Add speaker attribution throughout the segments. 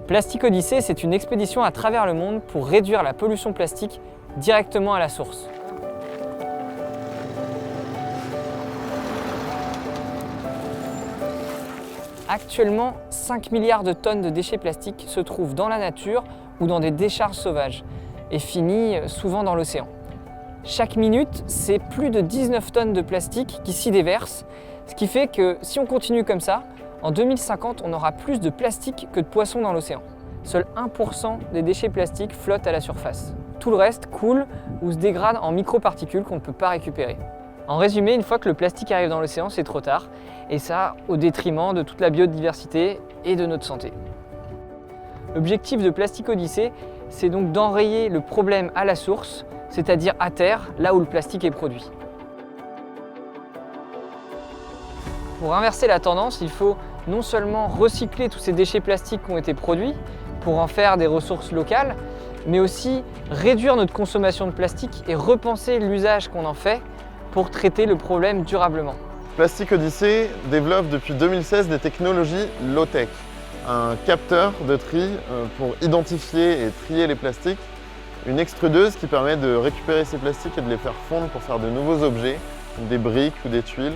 Speaker 1: Plastic Odyssey, c'est une expédition à travers le monde pour réduire la pollution plastique directement à la source. Actuellement, 5 milliards de tonnes de déchets plastiques se trouvent dans la nature ou dans des décharges sauvages et finissent souvent dans l'océan. Chaque minute, c'est plus de 19 tonnes de plastique qui s'y déversent, ce qui fait que si on continue comme ça, en 2050, on aura plus de plastique que de poissons dans l'océan. Seul 1% des déchets plastiques flottent à la surface. Tout le reste coule ou se dégrade en microparticules qu'on ne peut pas récupérer. En résumé, une fois que le plastique arrive dans l'océan, c'est trop tard, et ça au détriment de toute la biodiversité et de notre santé. L'objectif de Plastic Odyssey, c'est donc d'enrayer le problème à la source, c'est-à-dire à terre, là où le plastique est produit. Pour inverser la tendance, il faut non seulement recycler tous ces déchets plastiques qui ont été produits pour en faire des ressources locales, mais aussi réduire notre consommation de plastique et repenser l'usage qu'on en fait pour traiter le problème durablement.
Speaker 2: Plastic Odyssey développe depuis 2016 des technologies low-tech. Un capteur de tri pour identifier et trier les plastiques, une extrudeuse qui permet de récupérer ces plastiques et de les faire fondre pour faire de nouveaux objets, comme des briques ou des tuiles,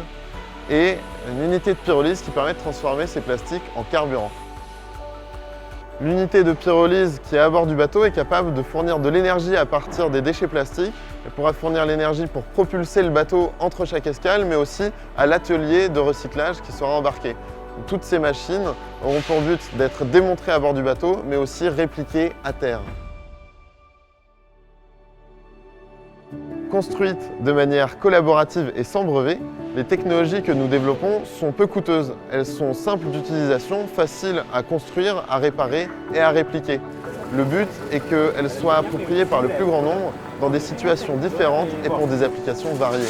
Speaker 2: et une unité de pyrolyse qui permet de transformer ces plastiques en carburant. L'unité de pyrolyse qui est à bord du bateau est capable de fournir de l'énergie à partir des déchets plastiques. Elle pourra fournir l'énergie pour propulser le bateau entre chaque escale, mais aussi à l'atelier de recyclage qui sera embarqué. Toutes ces machines auront pour but d'être démontrées à bord du bateau, mais aussi répliquées à terre. Construites de manière collaborative et sans brevet, les technologies que nous développons sont peu coûteuses. Elles sont simples d'utilisation, faciles à construire, à réparer et à répliquer. Le but est qu'elles soient appropriées par le plus grand nombre dans des situations différentes et pour des applications variées.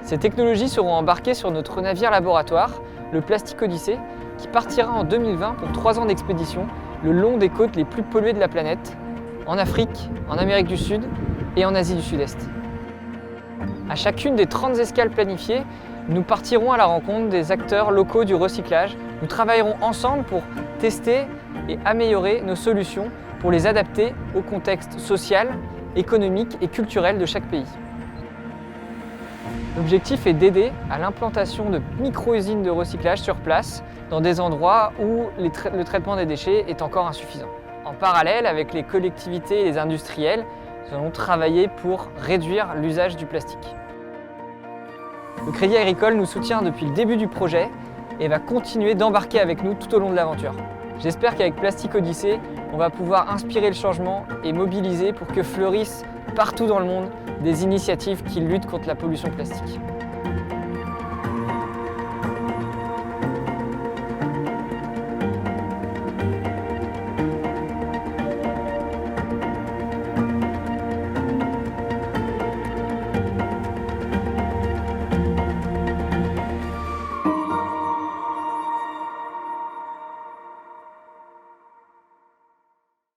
Speaker 1: Ces technologies seront embarquées sur notre navire laboratoire, le Plastic Odyssey, qui partira en 2020 pour 3 ans d'expédition le long des côtes les plus polluées de la planète, en Afrique, en Amérique du Sud et en Asie du Sud-Est. À chacune des 30 escales planifiées, nous partirons à la rencontre des acteurs locaux du recyclage. Nous travaillerons ensemble pour tester et améliorer nos solutions pour les adapter au contexte social, économique et culturel de chaque pays. L'objectif est d'aider à l'implantation de micro-usines de recyclage sur place, dans des endroits où le traitement des déchets est encore insuffisant. En parallèle, avec les collectivités et les industriels, nous allons travailler pour réduire l'usage du plastique. Le Crédit Agricole nous soutient depuis le début du projet et va continuer d'embarquer avec nous tout au long de l'aventure. J'espère qu'avec Plastic Odyssey, on va pouvoir inspirer le changement et mobiliser pour que fleurissent partout dans le monde des initiatives qui luttent contre la pollution plastique.